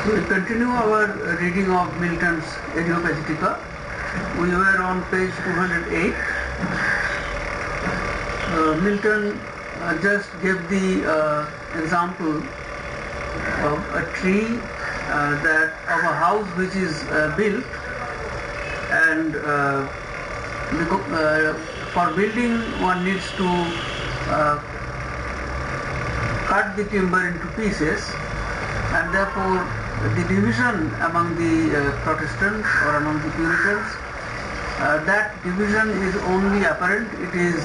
We continue our reading of Milton's Areopagitica. We were on page 208. Milton just gave the example of a tree, that of a house which is built, and for building one needs to cut the timber into pieces, and therefore the division among the Protestants or among the Puritans, that division is only apparent, it is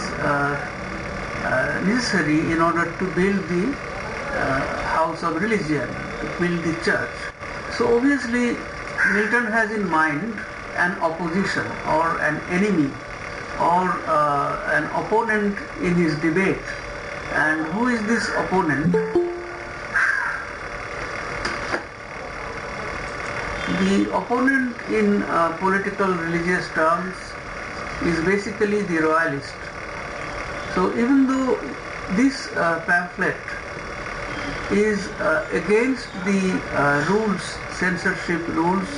necessary in order to build the house of religion, to build the church. So obviously Milton has in mind an opposition or an enemy or an opponent in his debate. And who is this opponent? The opponent in political religious terms is basically the royalist. So even though this pamphlet is against the rules, censorship rules,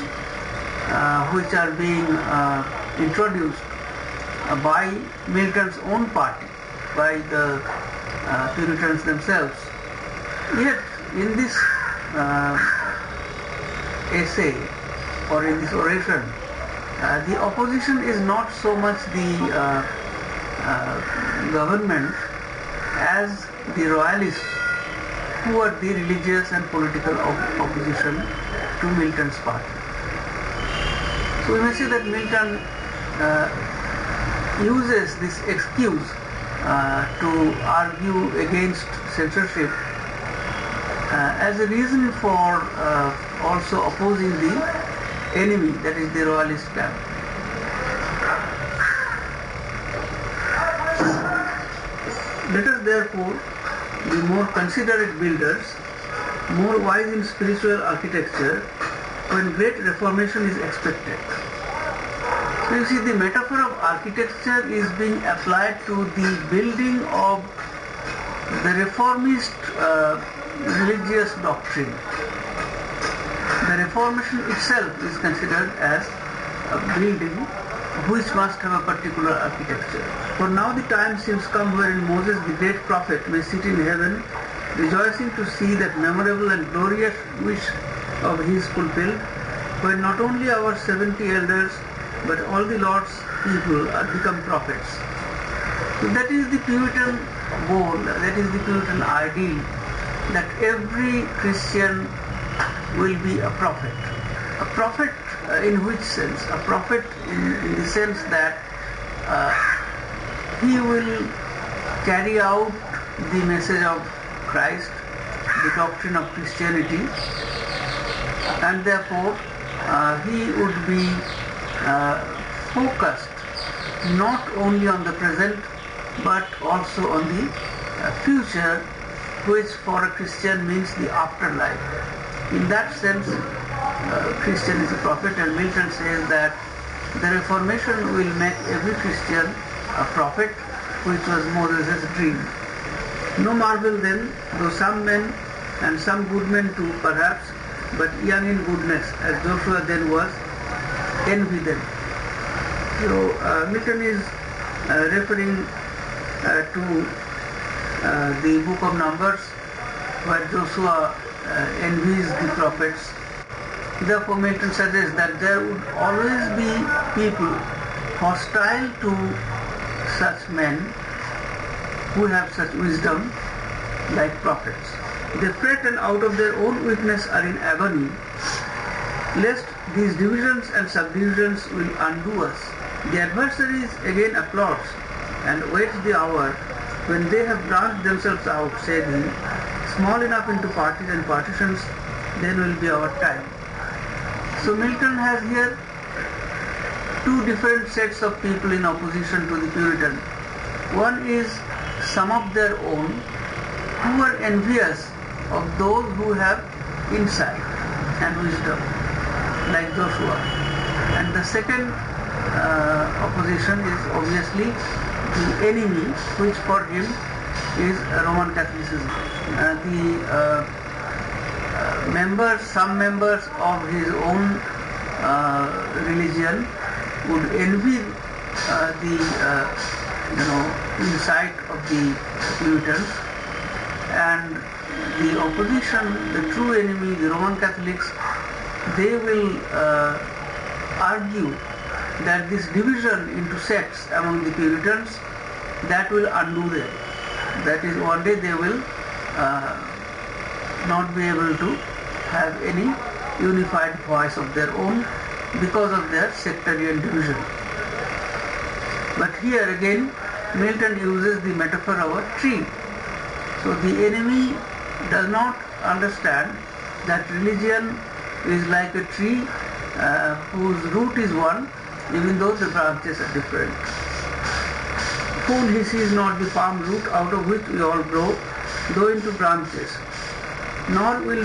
which are being introduced by Milton's own party, by the Puritans themselves, yet in this essay or in this oration, the opposition is not so much the government as the royalists, who are the religious and political opposition to Milton's party. So we may say that Milton uses this excuse to argue against censorship as a reason for also opposing the enemy, that is the royalist camp. Let us therefore be more considerate builders, more wise in spiritual architecture, when great reformation is expected. So you see, the metaphor of architecture is being applied to the building of the reformist religious doctrine. The Reformation itself is considered as a building which must have a particular architecture. For now the time seems come wherein Moses, the great prophet, may sit in heaven, rejoicing to see that memorable and glorious wish of his fulfilled, when not only our 70 elders, but all the Lord's people are become prophets. So that is the Puritan goal, that is the Puritan ideal, that every Christian will be a prophet. A prophet in which sense? A prophet in the sense that he will carry out the message of Christ, the doctrine of Christianity, and therefore he would be focused not only on the present but also on the future, which for a Christian means the afterlife. In that sense, Christian is a prophet, and Milton says that the Reformation will make every Christian a prophet, which was Moses' dream. No marvel then, though some men and some good men too perhaps, but young in goodness, as Joshua then was, envy them. So Milton is referring to the book of Numbers, where Joshua envies the prophets. Therefore Milton suggests that there would always be people hostile to such men who have such wisdom like prophets. They fret and out of their own weakness are in agony, lest these divisions and subdivisions will undo us. The adversaries again applauds and waits the hour when they have branched themselves out, said he, small enough into parties and partitions, then will be our time. So Milton has here two different sets of people in opposition to the Puritan. One is some of their own who are envious of those who have insight and wisdom, like Joshua. And the second opposition is obviously the enemy, which for him is Roman Catholicism. The some members of his own religion would envy the insight of the Puritans, and the opposition, the true enemy, the Roman Catholics, they will argue that this division into sects among the Puritans, that will undo them. That is, one day they will not be able to have any unified voice of their own because of their sectarian division. But here again, Milton uses the metaphor of a tree. So the enemy does not understand that religion is like a tree whose root is one, even though the branches are different. Fool, he sees not the palm root out of which we all grow, though into branches. Nor will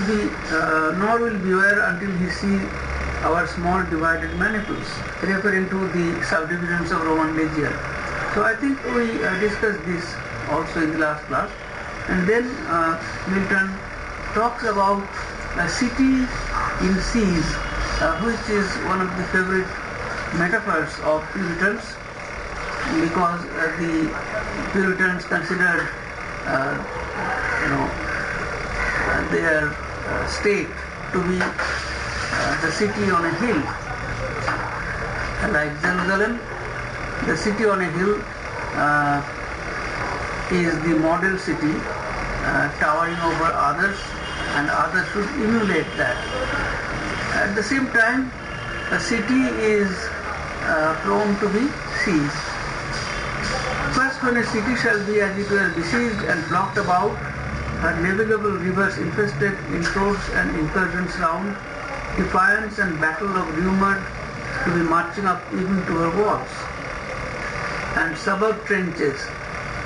beware until he see our small divided maniples, referring to the subdivisions of Roman legion. So I think we discussed this also in the last class. And then Milton talks about a city in seas, which is one of the favorite metaphors of Puritans, because the Puritans considered their state to be the city on a hill. Like Jerusalem, the city on a hill is the model city, towering over others, and others should emulate that. At the same time, a city is prone to be seized. First, when a city shall be as it were besieged and blocked about, her navigable rivers infested, intrudes and incursions round, defiance and battle of rumored to be marching up even to her walls, and suburb trenches,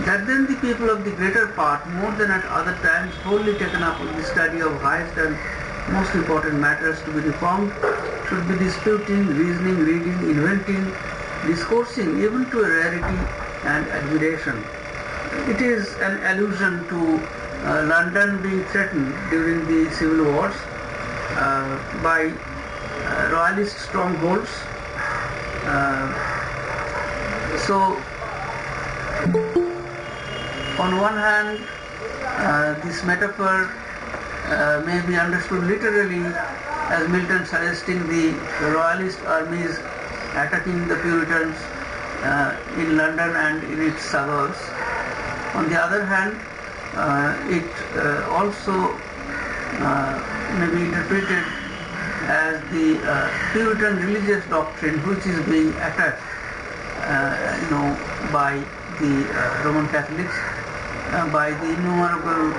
that then the people of the greater part, more than at other times, wholly taken up with the study of highest and most important matters to be reformed, should be disputing, reasoning, reading, inventing, discoursing, even to a rarity and admiration. It is an allusion to London being threatened during the civil wars by royalist strongholds. So on one hand, this metaphor may be understood literally as Milton suggesting the royalist armies attacking the Puritans in London and in its suburbs. On the other hand, it also may be interpreted as the Puritan religious doctrine which is being attacked by the Roman Catholics, by the innumerable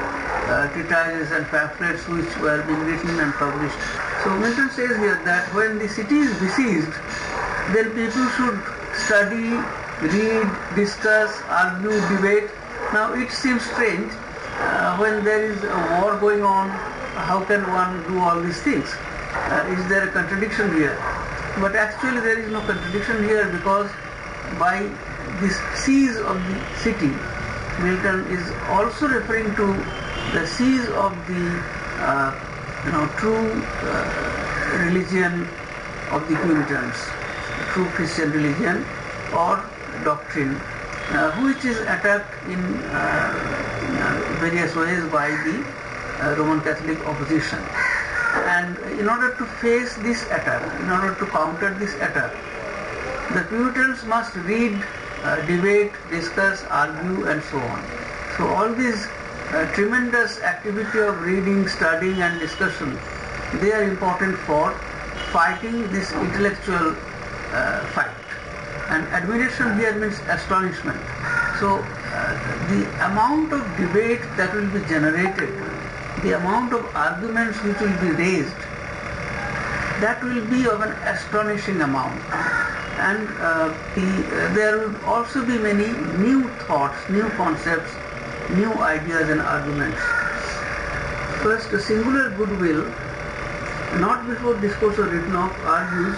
treatises and pamphlets which were being written and published. So Milton says here that when the city is besieged, then people should study, read, discuss, argue, debate. Now it seems strange when there is a war going on, how can one do all these things? Is there a contradiction here? But actually there is no contradiction here, because by this siege of the city, Milton is also referring to the siege of the true religion of the Puritans, true Christian religion or doctrine, which is attacked in various ways by the Roman Catholic opposition. And in order to face this attack, in order to counter this attack, the Puritans must read, debate, discuss, argue, and so on. So all these tremendous activity of reading, studying, and discussion, they are important for fighting this intellectual fight. And admiration here means astonishment. So the amount of debate that will be generated, the amount of arguments which will be raised, that will be of an astonishing amount. And there will also be many new thoughts, new concepts, new ideas and arguments. First, a singular goodwill, not before discourse or written of, argues,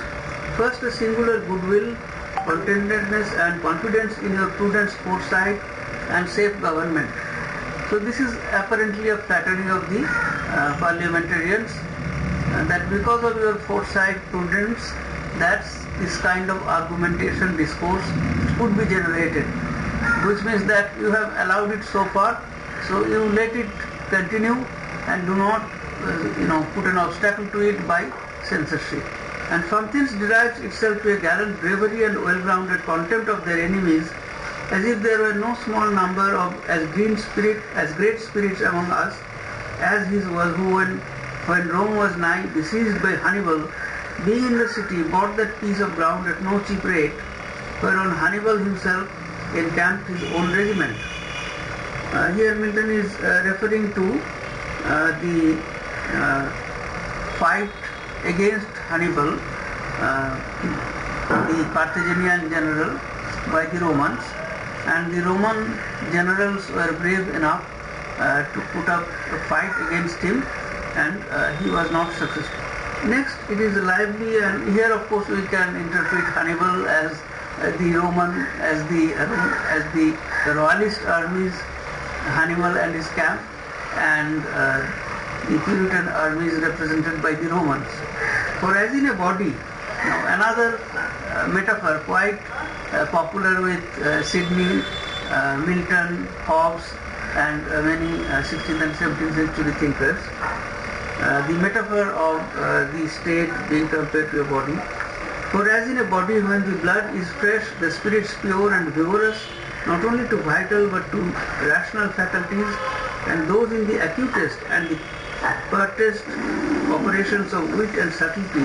first a singular goodwill, contentedness and confidence in your prudence, foresight and safe government. So this is apparently a flattery of the parliamentarians, that because of your foresight, prudence, that's this kind of argumentation discourse could be generated, which means that you have allowed it so far, so you let it continue and do not put an obstacle to it by censorship. And from this derives itself to a gallant bravery and well-grounded contempt of their enemies, as if there were no small number of as great spirits among us as his was, who when Rome was nigh besieged by Hannibal, being in the city, bought that piece of ground at no cheap rate, whereon Hannibal himself encamped his own regiment. Here Milton is referring to the fight against Hannibal, the Carthaginian general, by the Romans, and the Roman generals were brave enough to put up a fight against him, and he was not successful. Next, it is lively, and here of course we can interpret Hannibal as the Roman, as the royalist armies, Hannibal and his camp, and the Puritan armies represented by the Romans. For as in a body, now another metaphor quite popular with Sidney, Milton, Hobbes, and many 16th and 17th century thinkers, the metaphor of the state being compared to a body. For as in a body, when the blood is fresh, the spirits pure and vigorous, not only to vital but to rational faculties, and those in the acutest and the pertest operations of wit and subtlety,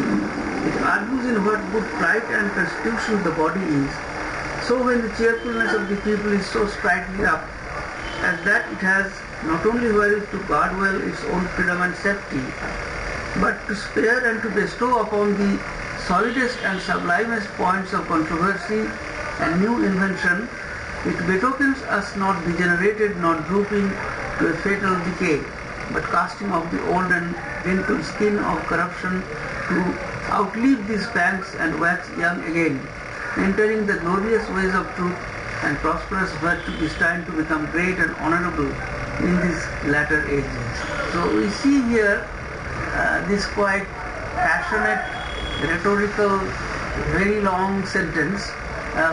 it argues in what good plight and constitution the body is. So when the cheerfulness of the people is so sprightly up, as that it has not only wherewith to guard well its own freedom and safety, but to spare and to bestow upon the solidest and sublimest points of controversy and new invention, it betokens us not degenerated nor drooping to a fatal decay, but casting off the old and wrinkled skin of corruption to outlive these pangs and wax young again, entering the glorious ways of truth and prosperous virtue, destined to become great and honorable in these latter ages. So we see here this quite passionate, rhetorical, very long sentence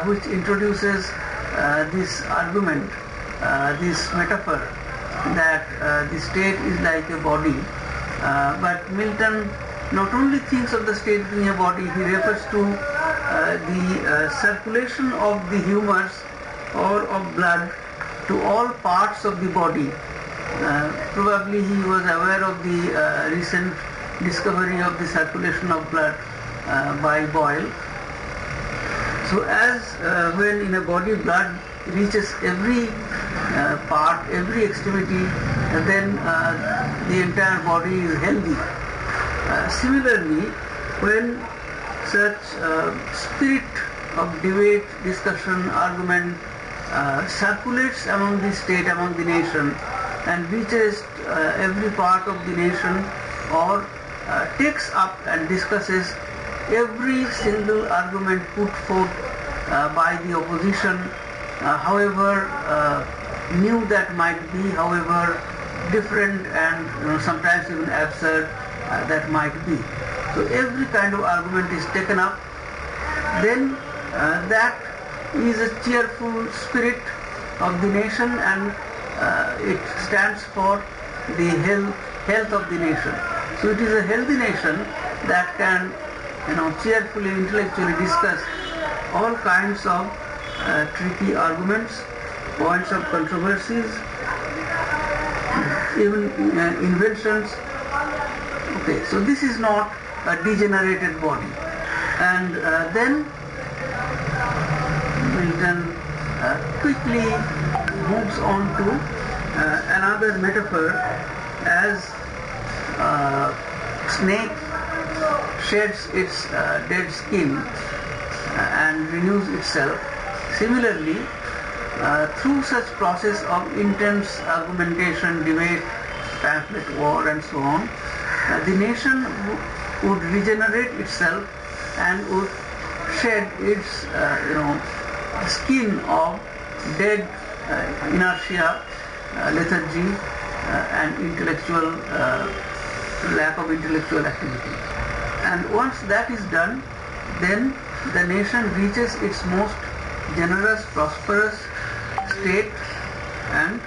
which introduces this argument, this metaphor that the state is like a body. But Milton not only thinks of the state being a body, he refers to the circulation of the humors or of blood to all parts of the body. Probably he was aware of the recent discovery of the circulation of blood by Boyle. So as when in a body blood reaches every part, every extremity, then the entire body is healthy. Similarly, when such spirit of debate, discussion, argument circulates among the state, among the nation, and reaches every part of the nation, or takes up and discusses every single argument put forth by the opposition, however new that might be, however different and sometimes even absurd that might be. So every kind of argument is taken up, then that is a cheerful spirit of the nation, and it stands for the health of the nation. So it is a healthy nation that can cheerfully, intellectually discuss all kinds of tricky arguments, points of controversies, even inventions. Okay, so this is not a degenerated body. And then Milton quickly moves on to another metaphor, as snake sheds its dead skin and renews itself. Similarly, through such process of intense argumentation, debate, pamphlet war and so on, the nation would regenerate itself and would shed its skin of dead inertia, lethargy and intellectual lack of intellectual activity. And once that is done, then the nation reaches its most generous, prosperous state and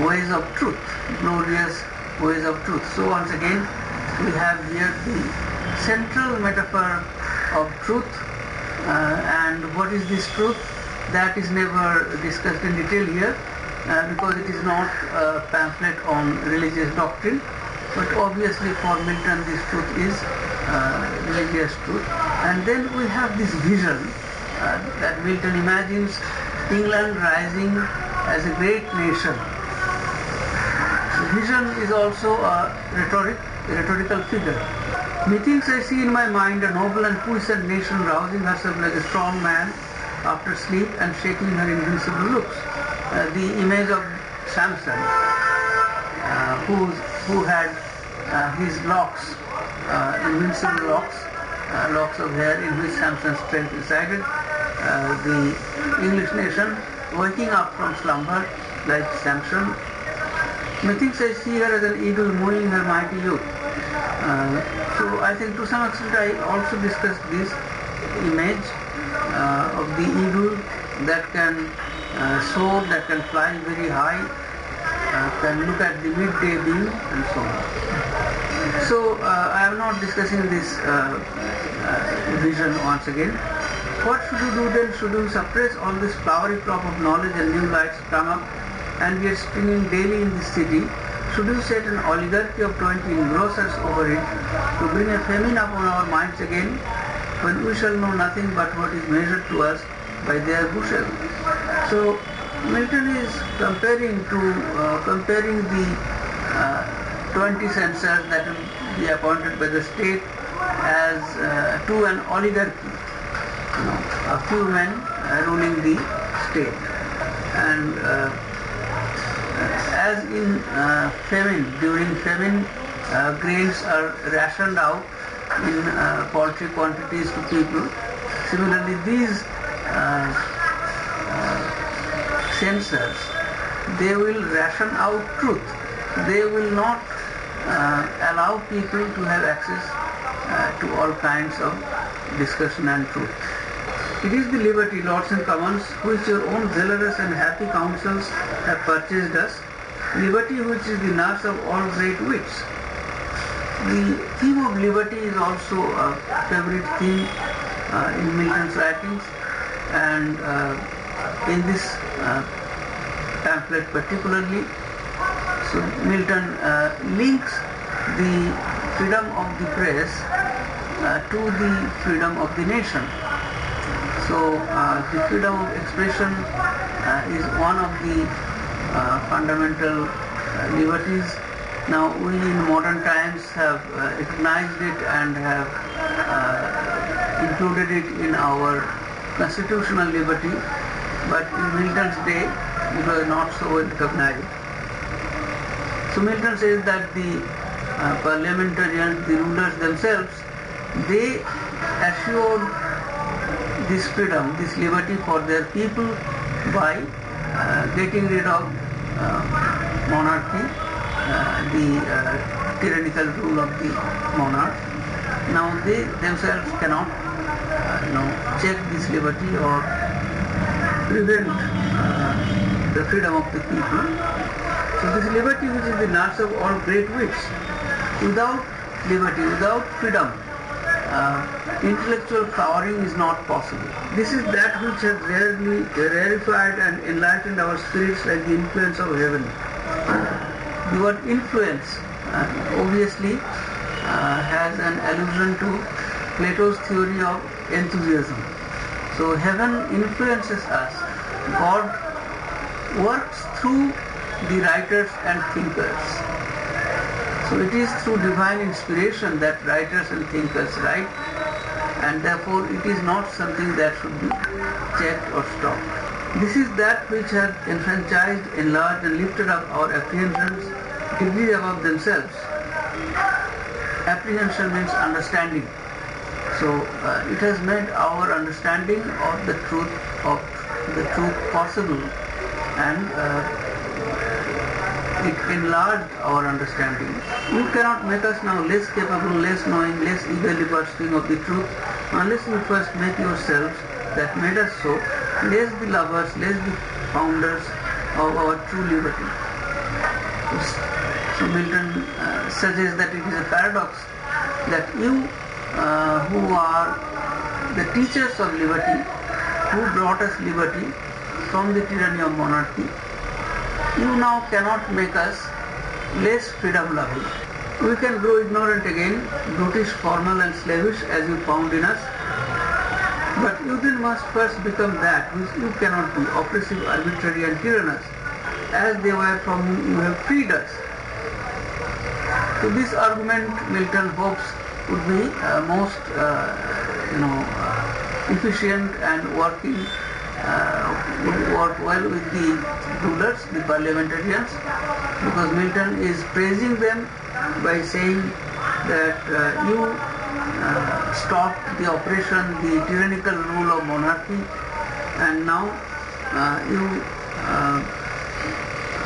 ways of truth, glorious ways of truth. So once again, we have here the central metaphor of truth, and what is this truth? That is never discussed in detail here, because it is not a pamphlet on religious doctrine, but obviously for Milton this truth is religious truth. And then we have this vision that Milton imagines England rising as a great nation. Vision is also a rhetorical figure. Methinks I see in my mind a noble and puissant nation rousing herself like a strong man after sleep and shaking her invincible looks. The image of Samson, who had his locks, invincible locks of hair in which Samson's strength resided. The English nation waking up from slumber like Samson. Methinks I see her as an eagle moving her mighty youth. So I think to some extent I also discussed this image of the eagle that can soar, that can fly very high, can look at the midday beam and so on. So I am not discussing this vision once again. What should you do then? Should you suppress all this flowery crop of knowledge and new lights come up and we are springing daily in this city? Should you set an oligarchy of 20 engrossers over it to bring a famine upon our minds again, when we shall know nothing but what is measured to us by their bushel? So Milton is comparing the 20 censors that will be appointed by the state as to an oligarchy, a few men ruling the state. And as in famine, during famine, grains are rationed out in paltry quantities to people. Similarly, these censors, they will ration out truth. They will not allow people to have access to all kinds of discussion and truth. It is the liberty, Lords and Commons, which your own zealous and happy councils have purchased us, liberty which is the nurse of all great wits. The theme of liberty is also a favorite theme in Milton's writings, and in this pamphlet particularly. So Milton links the freedom of the press to the freedom of the nation. So the freedom of expression is one of the fundamental liberties. Now we in modern times have recognized it and have included it in our constitutional liberty, but in Milton's day it was not so well recognized. So Milton says that the parliamentarians, the rulers themselves, they assured this freedom, this liberty for their people by getting rid of monarchy, the tyrannical rule of the monarch. Now they themselves cannot check this liberty or prevent the freedom of the people. So this liberty, which is the nurse of all great wits, without liberty, without freedom, intellectual flowering is not possible. This is that which has rarefied and enlightened our spirits like the influence of heaven. The word influence obviously has an allusion to Plato's theory of enthusiasm. So heaven influences us. God works through the writers and thinkers. So it is through divine inspiration that writers and thinkers write, and therefore it is not something that should be checked or stopped. This is that which has enfranchised, enlarged and lifted up our apprehensions degrees above themselves. Apprehension means understanding. So it has made our understanding of the truth possible, and it enlarged our understanding. You cannot make us now less capable, less knowing, less eagerly pursuing of the truth, unless you first make yourselves that made us so, less the lovers, less the founders of our true liberty. So Milton suggests that it is a paradox that you who are the teachers of liberty, who brought us liberty from the tyranny of monarchy, you now cannot make us less freedom loving. We can grow ignorant again, brutish, formal and slavish as you found in us, but you then must first become that which you cannot be, oppressive, arbitrary and tyrannous, as they were from whom you have freed us. So this argument, Milton hopes, would be most efficient and working, would work well with the rulers, the parliamentarians, because Milton is praising them by saying that you stopped the oppression, the tyrannical rule of monarchy, and now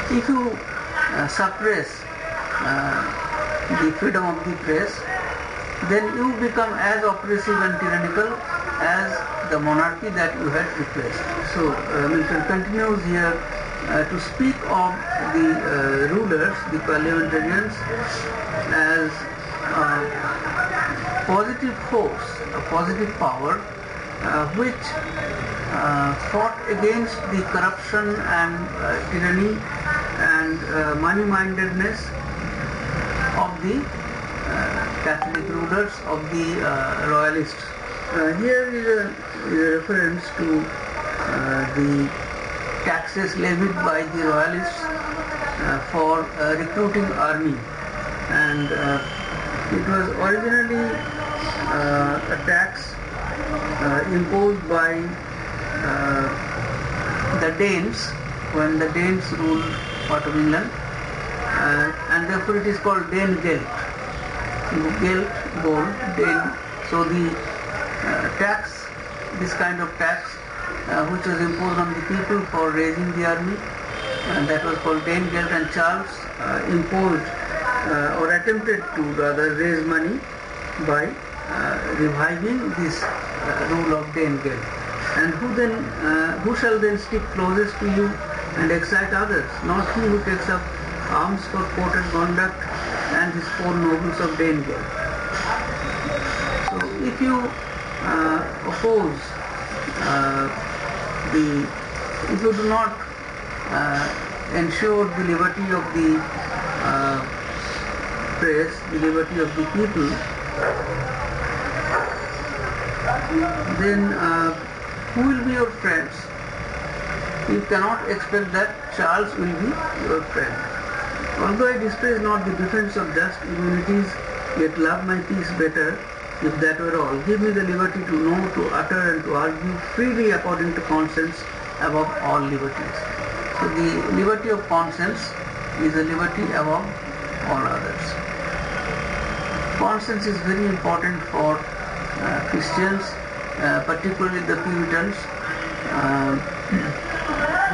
if you suppress the freedom of the press, then you become as oppressive and tyrannical as the monarchy that you had replaced. So Milton continues here to speak of the rulers, the parliamentarians, as a positive force, a positive power which fought against the corruption and tyranny and money-mindedness of the Catholic rulers, of the royalists. Here is a reference to the taxes levied by the royalists for recruiting army, and it was originally a tax imposed by the Danes when the Danes ruled part of England, and therefore it is called Danegeld. Geld, gold, Dane. So the tax, this kind of tax, which was imposed on the people for raising the army, that was called Danegeld, and Charles imposed or attempted to rather raise money by reviving this rule of Danegeld. And who shall then stick closest to you and excite others? Not he who takes up arms for court and conduct and his four nobles of Danegeld. So if you oppose if you do not ensure the liberty of the press, the liberty of the people, then who will be your friends? You cannot expect that Charles will be your friend. Although I despise not the defense of just immunities, yet love my peace better, if that were all. Give me the liberty to know, to utter and to argue freely according to conscience above all liberties. So the liberty of conscience is a liberty above all others. Conscience is very important for Christians, particularly the Puritans.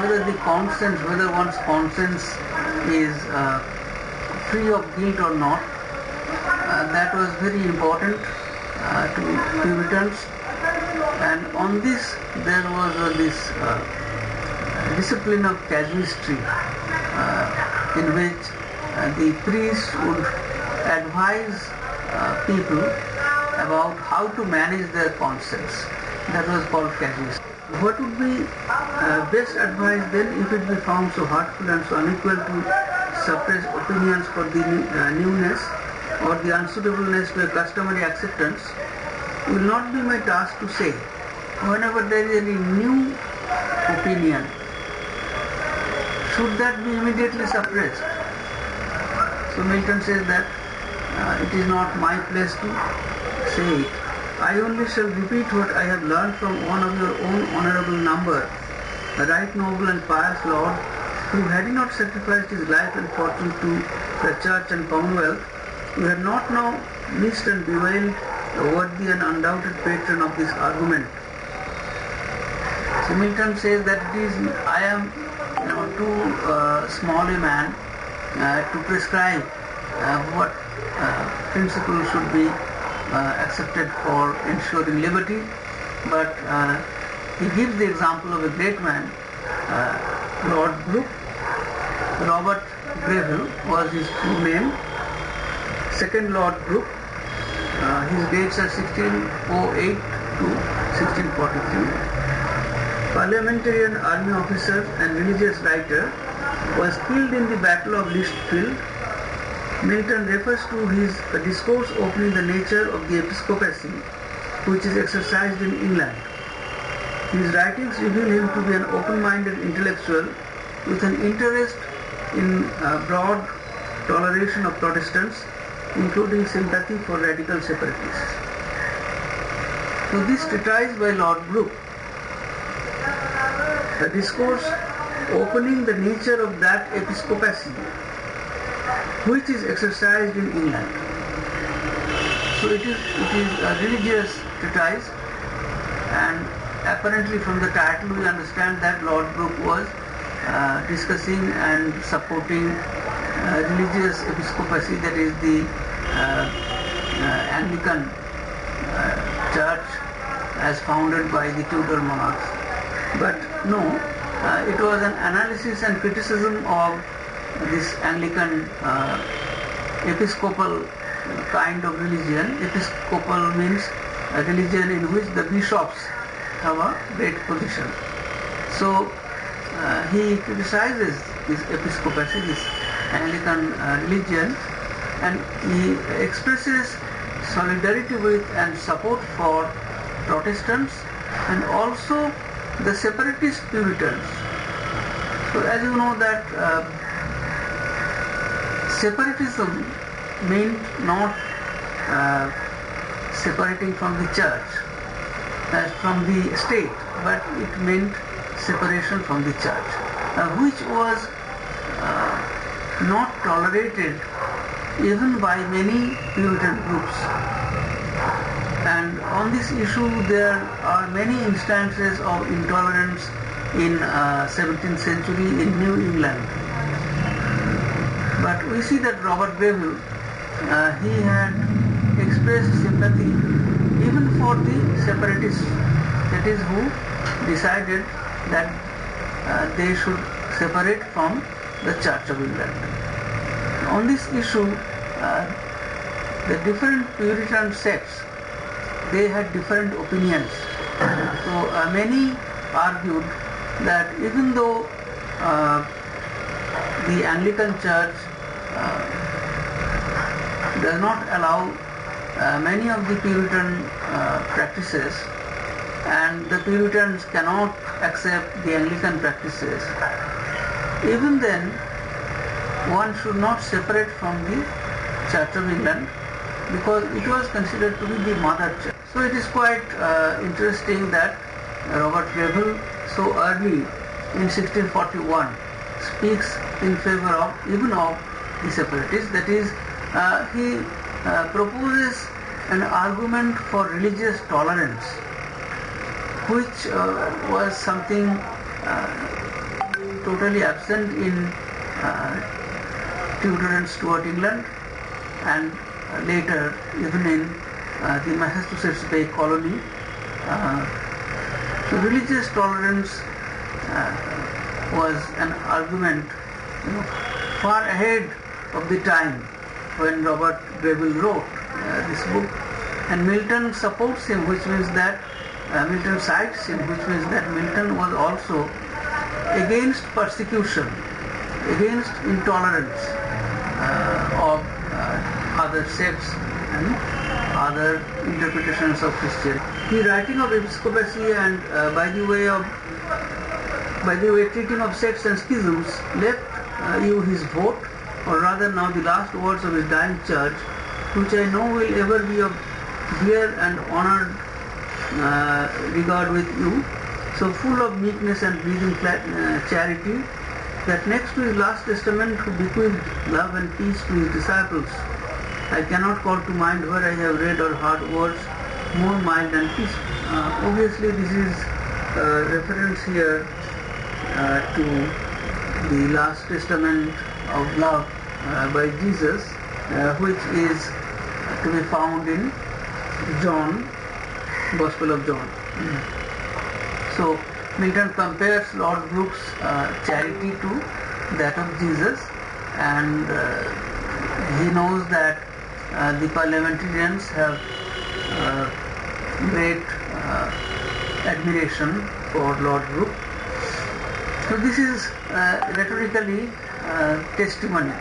Whether one's conscience is free of guilt or not, that was very important to Puritans, and on this there was this discipline of casuistry in which the priest would advise people about how to manage their conscience. That was called casuistry. What would be best advice then if it be found so hurtful and so unequal to suppress opinions for the newness or the unsuitableness to a customary acceptance? Will not be my task to say. Whenever there is any new opinion, should that be immediately suppressed? So Milton says that it is not my place to say it. I only shall repeat what I have learned from one of your own honourable number, the right noble and pious Lord, who had he not sacrificed his life and fortune to the Church and Commonwealth, you had not now missed and bewailed the worthy and undoubted patron of this argument. So Milton says that I am too small a man to prescribe what principles should be accepted for ensuring liberty, but he gives the example of a great man, Lord Brooke. Robert Greville was his full name. Second Lord Brooke. His dates are 1608 to 1643. Parliamentarian, army officer and religious writer, was killed in the Battle of Lichfield. Milton refers to his discourse opening the nature of the episcopacy which is exercised in England. His writings reveal him to be an open-minded intellectual with an interest in broad toleration of Protestants, including sympathy for radical separatists. So this treatise by Lord Brooke, the discourse opening the nature of that episcopacy which is exercised in England. So it is a religious treatise, and apparently from the title we understand that Lord Brooke was discussing and supporting religious episcopacy, that is the Anglican church as founded by the Tudor monarchs. But no, it was an analysis and criticism of this Anglican episcopal kind of religion. Episcopal means a religion in which the bishops have a great position. So he criticizes this episcopacy, this Anglican religion, and he expresses solidarity with and support for Protestants and also the separatist Puritans. So as you know that separatism meant not separating from the church, from the state, but it meant separation from the church, which was not tolerated even by many Puritan groups. And on this issue there are many instances of intolerance in 17th century in New England. But we see that Robert Greville, he had expressed sympathy even for the separatists, that is who decided that they should separate from the Church of England. On this issue, the different Puritan sects, they had different opinions. So many argued that even though the Anglican Church does not allow many of the Puritan practices, and the Puritans cannot accept the Anglican practices, even then one should not separate from the Church of England because it was considered to be the mother church. So it is quite interesting that Robert Greville so early in 1641 speaks in favor of even of the separatists. That is, he proposes an argument for religious tolerance, which was something totally absent in Tudor and Stuart England, and later even in the Massachusetts Bay Colony. So religious tolerance was an argument far ahead of the time when Robert Greville wrote this book, and Milton supports him, which means that Milton cites him, which means that Milton was also against persecution, against intolerance of other sects and other interpretations of Christianity. The writing of episcopacy and by the way treating of sects and schisms left you his vote, or rather now the last words of his dying church, which I know will ever be of dear and honored regard with you, so full of meekness and breathing charity, that next to his last testament who bequeathed love and peace to his disciples, I cannot call to mind where I have read or heard words more mild and peaceful. Obviously this is a reference here to the last testament of love by Jesus, which is to be found in John, Gospel of John. So Milton compares Lord Brooke's charity to that of Jesus, and he knows that the parliamentarians have great admiration for Lord Brooke. So this is rhetorically testimony,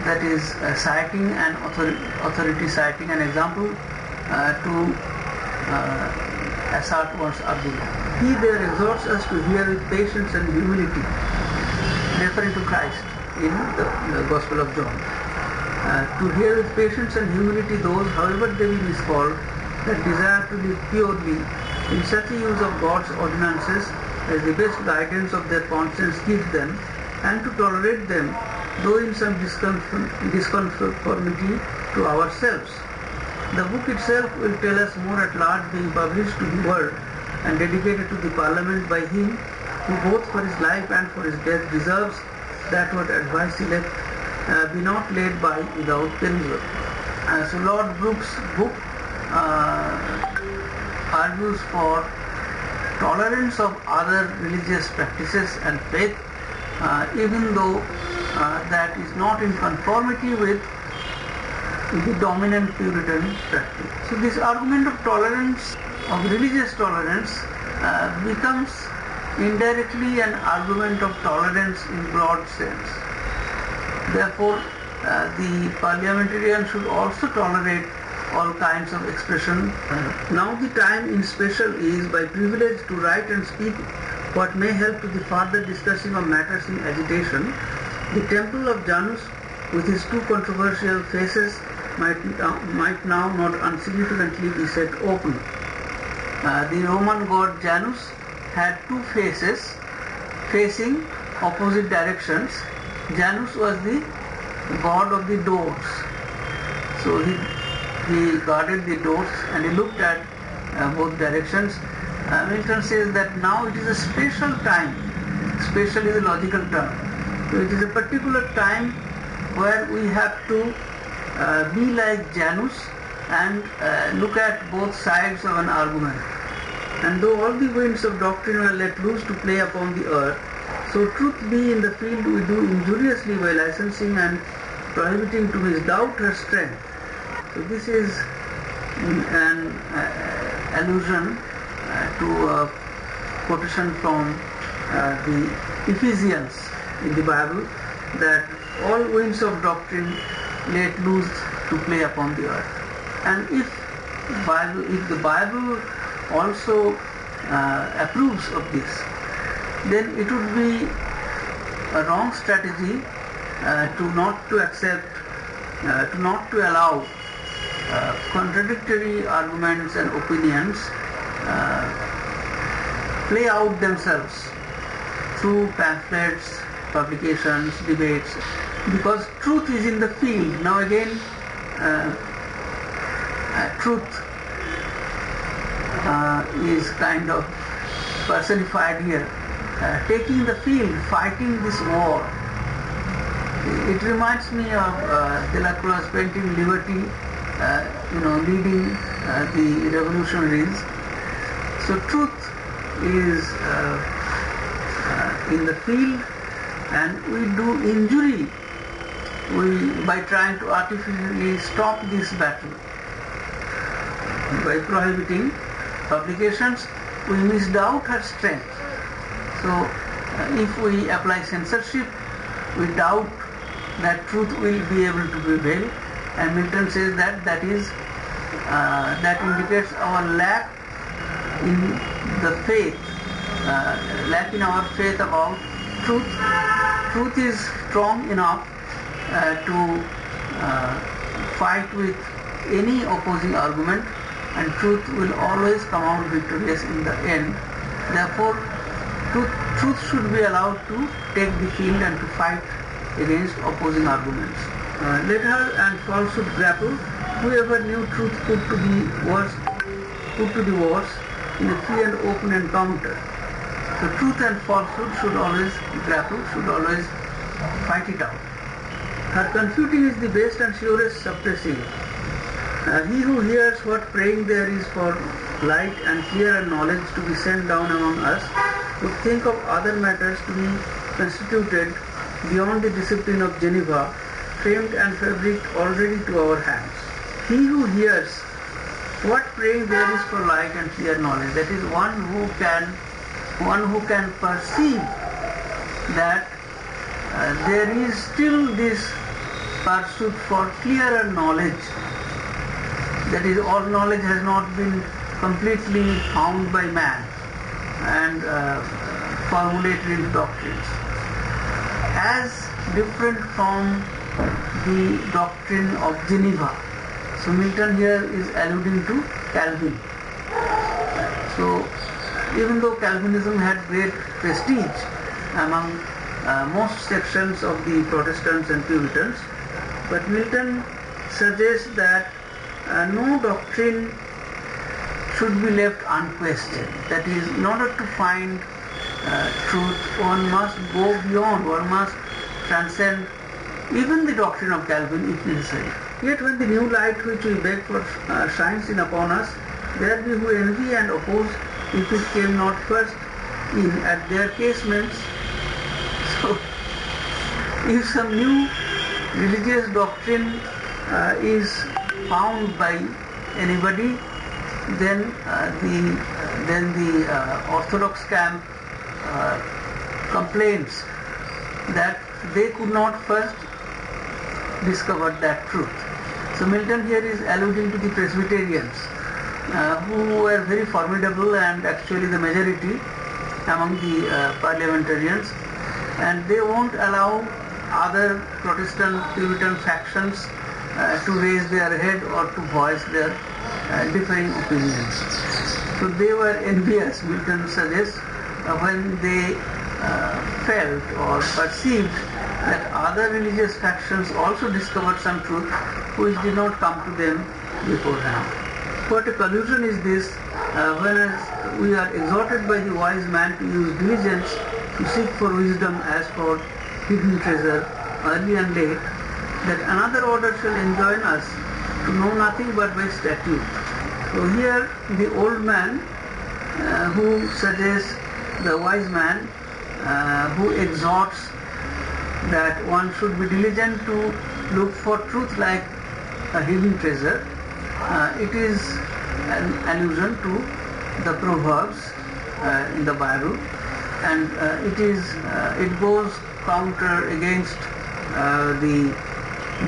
that is citing an authority, citing an example to assert one's argument. He there exhorts us to hear with patience and humility, referring to Christ in the Gospel of John. To hear with patience and humility those, however they be miscalled, that desire to live purely in such a use of God's ordinances as the best guidance of their conscience gives them, and to tolerate them, though in some disconformity to ourselves. The book itself will tell us more at large, being published to the world and dedicated to the Parliament by him who both for his life and for his death deserves that what advice he left be not laid by without perusal. So Lord Brooke's book argues for tolerance of other religious practices and faith, even though that is not in conformity with the dominant Puritan practice. So this argument of tolerance, of religious tolerance, becomes indirectly an argument of tolerance in broad sense. Therefore, the parliamentarian should also tolerate all kinds of expression. Now the time in special is by privilege to write and speak what may help to the further discussing of matters in agitation. The temple of Janus, with his two controversial faces, might now not unsignificantly be set open. The Roman god Janus had two faces facing opposite directions. Janus was the god of the doors. So he guarded the doors and he looked at both directions. Milton says that now it is a special time. Special is a logical term. So it is a particular time where we have to be like Janus and look at both sides of an argument. And though all the winds of doctrine are let loose to play upon the earth, so truth be in the field we do injuriously by licensing and prohibiting to misdoubt her strength. So this is an allusion to a quotation from the Ephesians in the Bible, that all winds of doctrine let loose to play upon the earth. And if the Bible also approves of this, then it would be a wrong strategy to not allow contradictory arguments and opinions play out themselves through pamphlets, publications, debates, because truth is in the field. Now again, truth is kind of personified here, taking the field, fighting this war. It reminds me of Delacroix's painting Liberty, leading the revolutionaries. So truth is in the field, and we do injury by trying to artificially stop this battle. By prohibiting publications, we misdoubt her strength. So if we apply censorship, we doubt that truth will be able to prevail, and Milton says that that indicates our lack in the faith, lack in our faith about truth. Truth is strong enough to fight with any opposing argument, and truth will always come out victorious in the end. Therefore, truth should be allowed to take the field and to fight against opposing arguments. Let her and falsehood grapple. Whoever knew truth put to the wars in a free and open encounter. So truth and falsehood should always grapple, should always fight it out. Her confuting is the best and surest suppressing. He who hears what praying there is for light and clear and knowledge to be sent down among us would think of other matters to be constituted beyond the discipline of Geneva, framed and fabric already to our hands. He who hears what praying there is for light and clear knowledge, that is one who can perceive that there is still this pursuit for clearer knowledge. That is, all knowledge has not been completely found by man and formulated into doctrines. As different from the doctrine of Geneva. So Milton here is alluding to Calvin. So even though Calvinism had great prestige among most sections of the Protestants and Puritans, but Milton suggests that no doctrine should be left unquestioned. That is, in order to find truth, one must go beyond, one must transcend even the doctrine of Calvin if necessary. Yet when the new light which we beg for shines in upon us, there be who envy and oppose if it came not first in at their casements. So, if some new religious doctrine is found by anybody, then the Orthodox camp complains that they could not first discover that truth. So Milton here is alluding to the Presbyterians, who were very formidable and actually the majority among the parliamentarians, and they won't allow other Protestant Puritan factions to raise their head or to voice their differing opinions. So they were envious, Milton suggests, when they felt or perceived that other religious factions also discovered some truth which did not come to them beforehand. What a collusion is this, whereas we are exhorted by the wise man to use diligence to seek for wisdom as for hidden treasure early and late, that another order shall enjoin us to know nothing but by statute. So here the old man who suggests the wise man who exhorts that one should be diligent to look for truth like a hidden treasure. It is an allusion to the Proverbs in the Bible, and it goes counter against the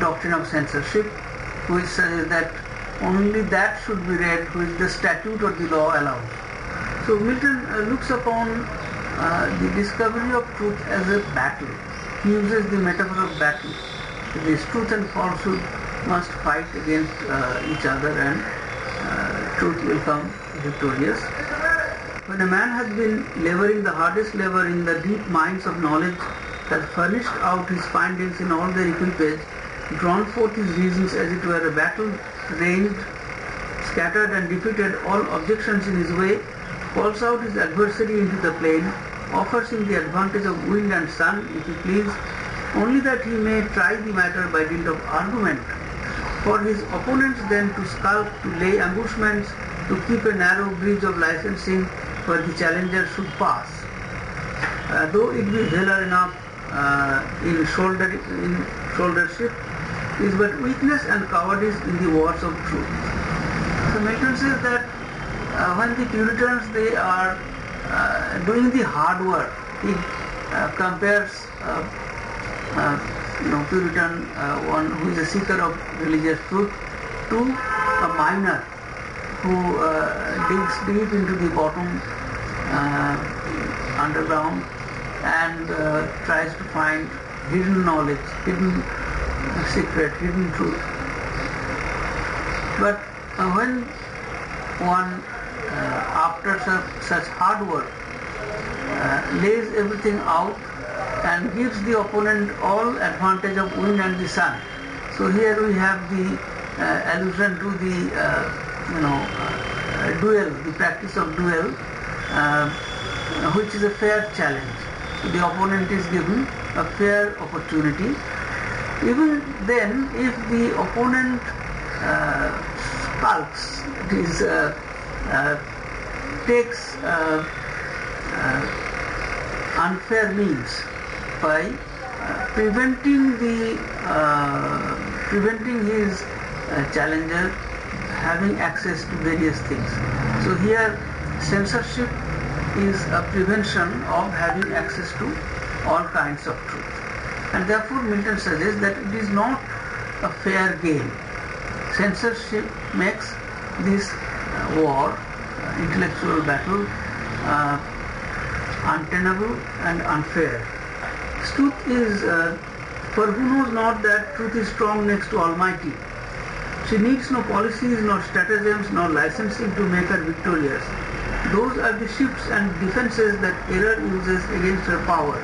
doctrine of censorship, which says that only that should be read which the statute or the law allows. So Milton looks upon the discovery of truth as a battle. He uses the metaphor of battle. This truth and falsehood must fight against each other, and truth will come victorious. When a man has been laboring the hardest labor in the deep mines of knowledge, has furnished out his findings in all their equipage, drawn forth his reasons as it were a battle, ranged, scattered and defeated all objections in his way, calls out his adversary into the plain, offers him the advantage of wind and sun, if he please, only that he may try the matter by dint of argument. For his opponents then to skulk, to lay ambushments, to keep a narrow bridge of licensing where the challenger should pass. Though it be valor enough in shouldership, is but weakness and cowardice in the wars of truth. So Milton says that when the Puritans, they are doing the hard work, he compares Puritan, one who is a seeker of religious truth, to a miner who digs deep into the bottom underground and tries to find hidden knowledge, hidden secret, hidden truth. But when one, after such hard work, lays everything out and gives the opponent all advantage of wind and the sun. So here we have the allusion to the duel, the practice of duel, which is a fair challenge. So the opponent is given a fair opportunity Even then, if the opponent skulks, it is takes unfair means by preventing his challenger having access to various things. So here censorship is a prevention of having access to all kinds of truth. And therefore Milton suggests that it is not a fair game. Censorship makes this war, intellectual battle, untenable and unfair. Truth is, for who knows not that truth is strong next to Almighty. She needs no policies, nor stratagems, nor licensing to make her victorious. Those are the shifts and defenses that error uses against her power.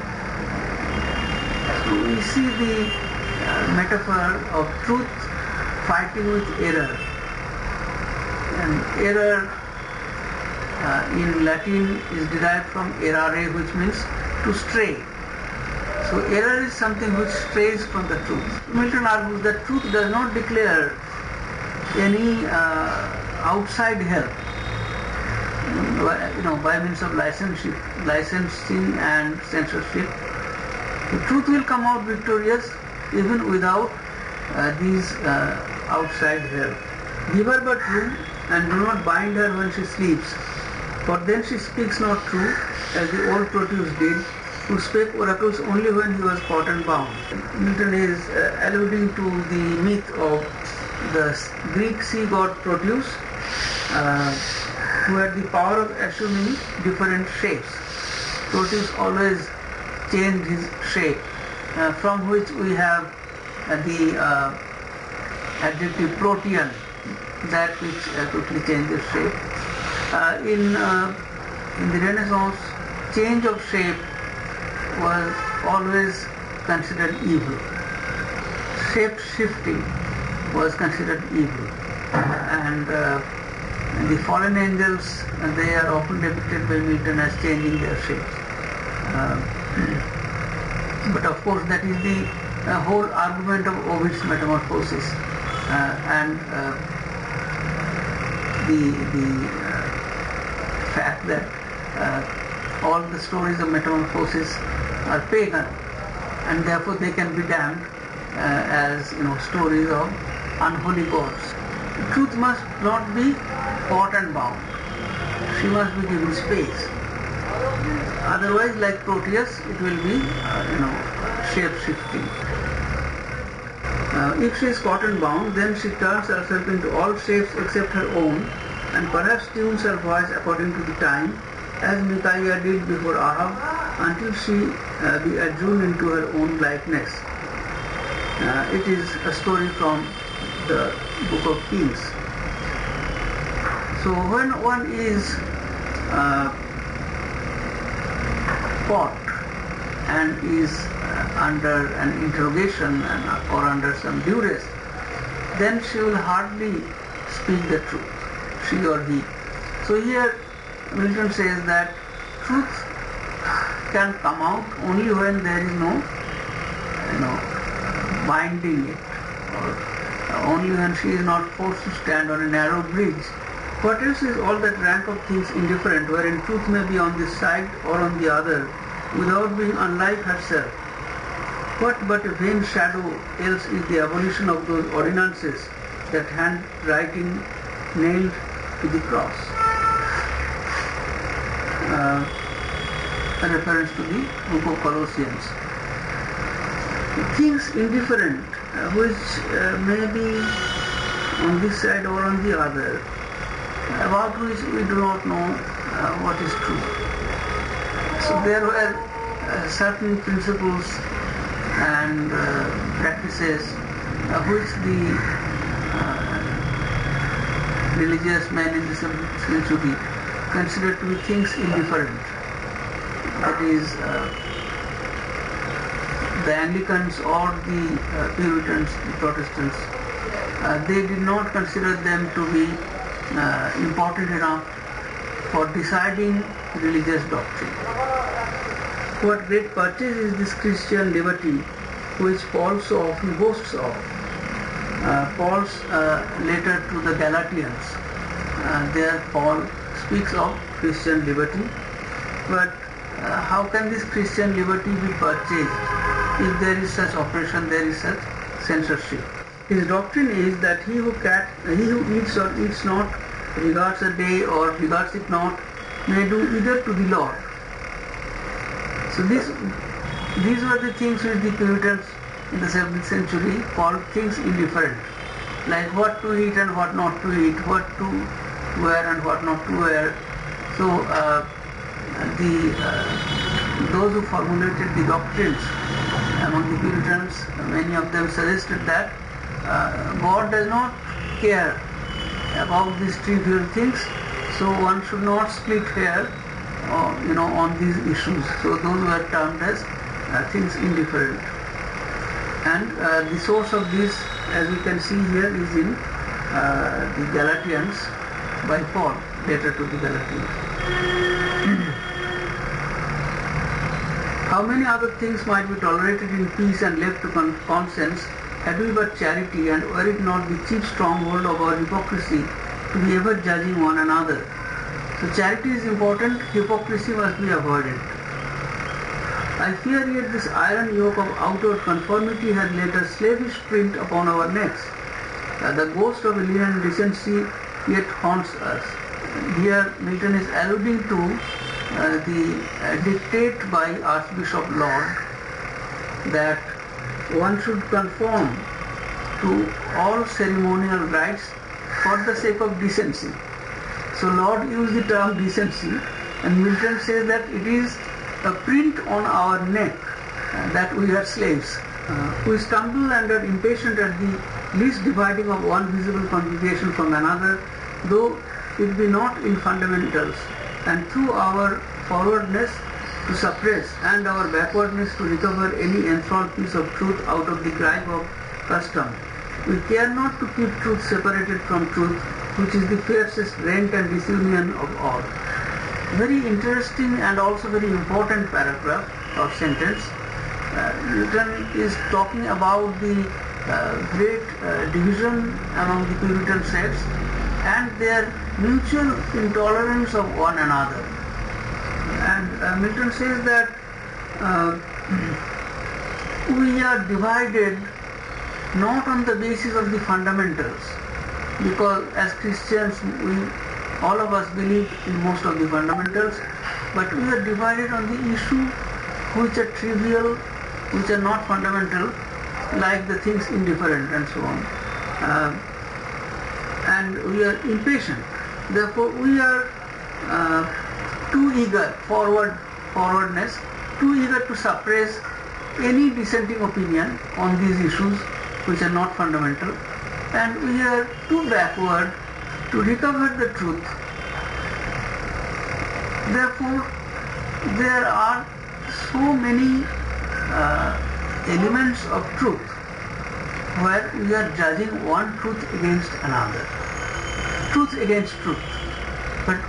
So we see the metaphor of truth fighting with error. And error in Latin is derived from errare, which means to stray. So error is something which strays from the truth. Milton argues that truth does not declare any outside help, by means of licensing and censorship. The truth will come out victorious even without these outside help. Give her but room and do not bind her when she sleeps, for then she speaks not true, as the old Proteus did, who spake oracles only when he was caught and bound. Milton is alluding to the myth of the Greek sea god Proteus, who had the power of assuming different shapes. Proteus always changed his shape, from which we have the adjective protean, that which quickly changes shape. In the Renaissance, change of shape was always considered evil. Shape shifting was considered evil. And the fallen angels, they are often depicted by Milton as changing their shapes. But of course that is the whole argument of Ovid's Metamorphosis, and the fact that all the stories of metamorphosis are pagan, and therefore they can be damned as stories of unholy gods. Truth must not be caught and bound. She must be given space. Otherwise, like Proteus, it will be shape-shifting. If she is caught and bound, then she turns herself into all shapes except her own, and perhaps tunes her voice according to the time, as Micaiah did before Ahab, until she be adjourned into her own likeness. It is a story from the Book of Kings. So when one is caught and is under an interrogation or under some duress, then she will hardly speak the truth, she or he. So here Milton says that truth can come out only when there is no binding it, or only when she is not forced to stand on a narrow bridge. What else is all that rank of things indifferent, wherein truth may be on this side or on the other, without being unlike herself? What but a vain shadow else is the abolition of those ordinances that handwriting nailed to the cross? A reference to the Book of Colossians. Things indifferent, which may be on this side or on the other, about which we do not know what is true. So there were certain principles and practices which the religious men in the 17th century considered to be things indifferent. That is, the Anglicans or the Puritans, the Protestants, they did not consider them to be important enough for deciding religious doctrine. What great purchase is this Christian liberty, which Paul so often boasts of. Paul's letter to the Galatians, there Paul speaks of Christian liberty, but how can this Christian liberty be purchased if there is such oppression, there is such censorship? His doctrine is that he who eats or eats not, regards a day or regards it not, may do either to the Lord. So these were the things which the Puritans in the 17th century called things indifferent, like what to eat and what not to eat, what to wear and what not to wear. So those who formulated the doctrines among the Puritans, many of them suggested that God does not care about these trivial things, so one should not split hair on these issues. So those were termed as things indifferent. And the source of this, as we can see here, is in the Galatians by Paul, letter to the Galatians. How many other things might be tolerated in peace and left to conscience, had we but charity, and were it not the chief stronghold of our hypocrisy to be ever judging one another? So charity is important, hypocrisy must be avoided. I fear yet this iron yoke of outward conformity has laid a slavish print upon our necks. The ghost of alien decency yet haunts us. Here Milton is alluding to the dictate by Archbishop Laud that one should conform to all ceremonial rites for the sake of decency. So Laud used the term decency, and Milton says that it is a print on our neck that we are slaves. We stumble and are impatient at the least dividing of one visible congregation from another, though it be not in fundamentals, and through our forwardness to suppress and our backwardness to recover any enthralled piece of truth out of the gripe of custom. We care not to keep truth separated from truth, which is the fiercest rent and disunion of all. Very interesting and also very important paragraph or sentence. Milton is talking about the great division among the Puritan sects and their mutual intolerance of one another. And Milton says that we are divided not on the basis of the fundamentals, because as Christians all of us believe in most of the fundamentals, but we are divided on the issue which are trivial, which are not fundamental, like the things indifferent and so on. And we are impatient. Therefore, we are too eager, forwardness, too eager to suppress any dissenting opinion on these issues which are not fundamental, and we are too backward to recover the truth. Therefore, there are so many elements of truth where we are judging one truth against another. Truth against truth. But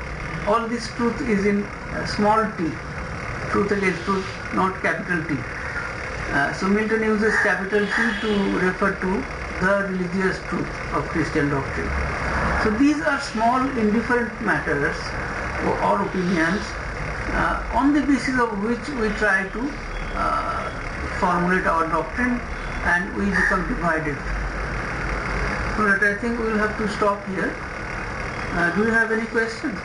all this truth is in small t. Truth against truth, not capital T. So Milton uses capital T to refer to the religious truth of Christian doctrine. So these are small indifferent matters or opinions on the basis of which we try to formulate our doctrine, and we become divided. But I think we will have to stop here. Do you have any questions?